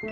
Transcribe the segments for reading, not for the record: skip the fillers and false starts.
Hey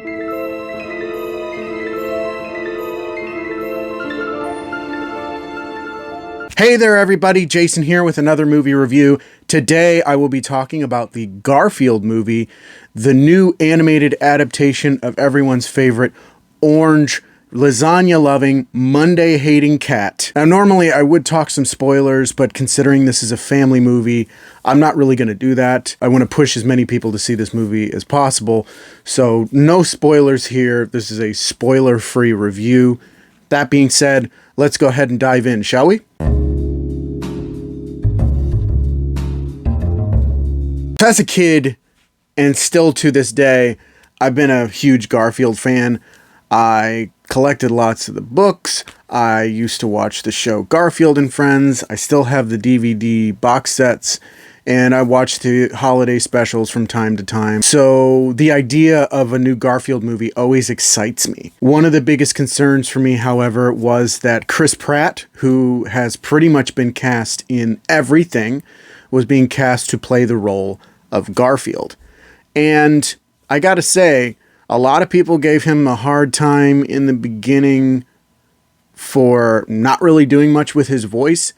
there everybody, Jason here with another movie review. Today I will be talking about the Garfield movie, the new animated adaptation of everyone's favorite orange, lasagna-loving, Monday-hating cat. Now normally I would talk some spoilers, but considering this is a family movie, I'm not really going to do that. I want to push as many people to see this movie as possible, so no spoilers here. This is a spoiler-free review. That being said, let's go ahead and dive in, shall we? As a kid, and still to this day, I've been a huge Garfield fan. I collected lots of the books. I used to watch the show Garfield and Friends. I still have the DVD box sets, and I watch the holiday specials from time to time. So the idea of a new Garfield movie always excites me. One of the biggest concerns for me, however, was that Chris Pratt, who has pretty much been cast in everything, was being cast to play the role of Garfield. And I gotta say, a lot of people gave him a hard time in the beginning for not really doing much with his voice,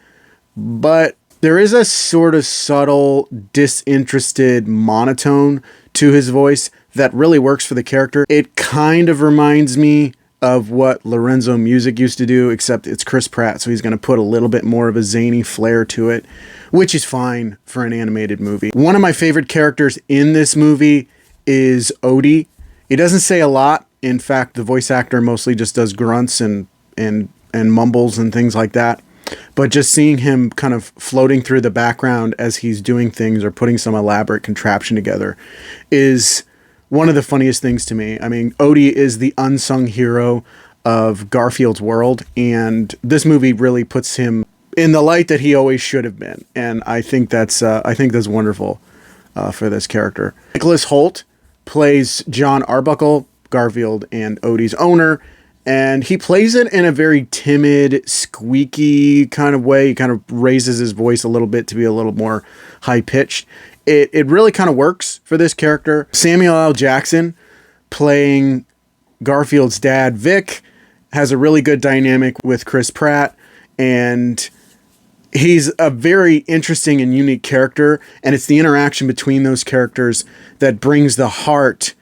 but there is a sort of subtle, disinterested monotone to his voice that really works for the character. It kind of reminds me of what Lorenzo Music used to do, except it's Chris Pratt, so he's going to put a little bit more of a zany flair to it, which is fine for an animated movie. One of my favorite characters in this movie is Odie. He doesn't say a lot. In fact, the voice actor mostly just does grunts and mumbles and things like that. But just seeing him kind of floating through the background as he's doing things or putting some elaborate contraption together is one of the funniest things to me. I mean, Odie is the unsung hero of Garfield's world, and this movie really puts him in the light that he always should have been. And I think that's wonderful for this character. Nicholas Hoult plays John Arbuckle, Garfield and Odie's owner, and he plays it in a very timid, squeaky kind of way. He kind of raises his voice a little bit to be a little more high-pitched. It really kind of works for this character. Samuel L. Jackson, playing Garfield's dad, Vic, has a really good dynamic with Chris Pratt, and he's a very interesting and unique character, and it's the interaction between those characters that brings the heart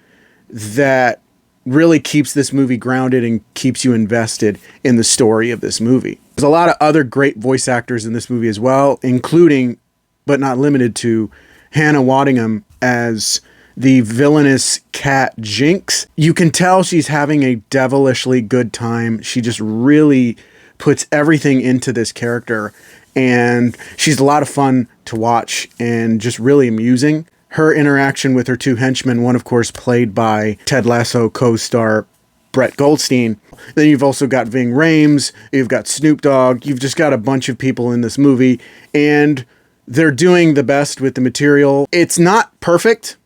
that really keeps this movie grounded and keeps you invested in the story of this movie. There's a lot of other great voice actors in this movie as well, including, but not limited to, Hannah Waddingham as the villainous cat Jinx. You can tell she's having a devilishly good time. She just really puts everything into this character, and she's a lot of fun to watch and just really amusing. Her interaction with her two henchmen, one of course played by Ted Lasso co-star Brett Goldstein. Then you've also got Ving Rhames, you've got Snoop Dogg, you've just got a bunch of people in this movie, and they're doing the best with the material. It's not perfect.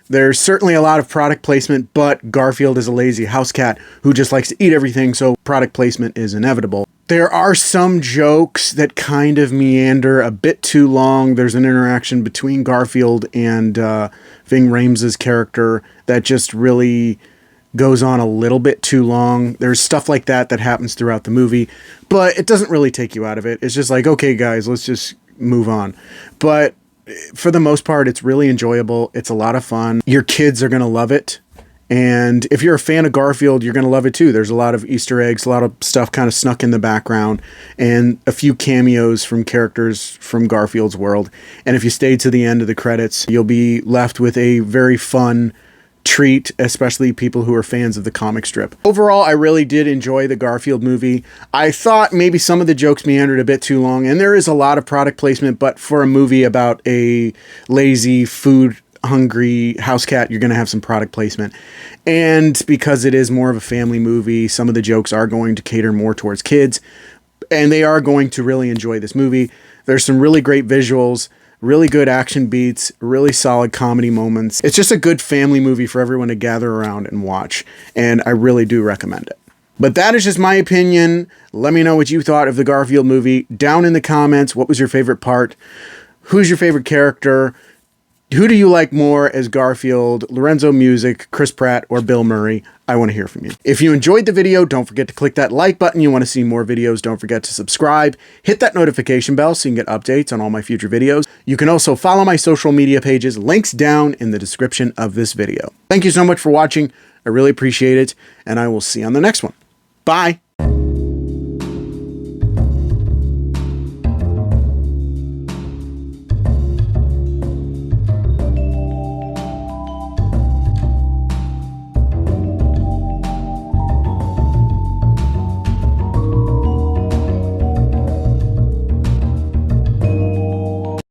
There's certainly a lot of product placement, but Garfield is a lazy house cat who just likes to eat everything, so product placement is inevitable. There are some jokes that kind of meander a bit too long. There's an interaction between Garfield and Ving Rhames' character that just really goes on a little bit too long. There's stuff like that that happens throughout the movie, but it doesn't really take you out of it. It's just like, okay, guys, let's just move on. But for the most part, it's really enjoyable. It's a lot of fun. Your kids are going to love it. And if you're a fan of Garfield, you're going to love it too. There's a lot of Easter eggs, a lot of stuff kind of snuck in the background, and a few cameos from characters from Garfield's world. And if you stay to the end of the credits, you'll be left with a very fun treat, especially people who are fans of the comic strip. Overall, I really did enjoy the Garfield movie. I thought maybe some of the jokes meandered a bit too long, and there is a lot of product placement, but for a movie about a lazy, food-hungry house cat, you're going to have some product placement. And because it is more of a family movie, some of the jokes are going to cater more towards kids, and they are going to really enjoy this movie. There's some really great visuals, really good action beats, really solid comedy moments. It's just a good family movie for everyone to gather around and watch, and I really do recommend it. But that is just my opinion. Let me know what you thought of the Garfield movie down in the comments. What was your favorite part? Who's your favorite character? Who do you like more as Garfield, Lorenzo Music, Chris Pratt, or Bill Murray? I want to hear from you. If you enjoyed the video, don't forget to click that like button. You want to see more videos, don't forget to subscribe. Hit that notification bell so you can get updates on all my future videos. You can also follow my social media pages, links down in the description of this video. Thank you so much for watching. I really appreciate it, and I will see you on the next one. Bye.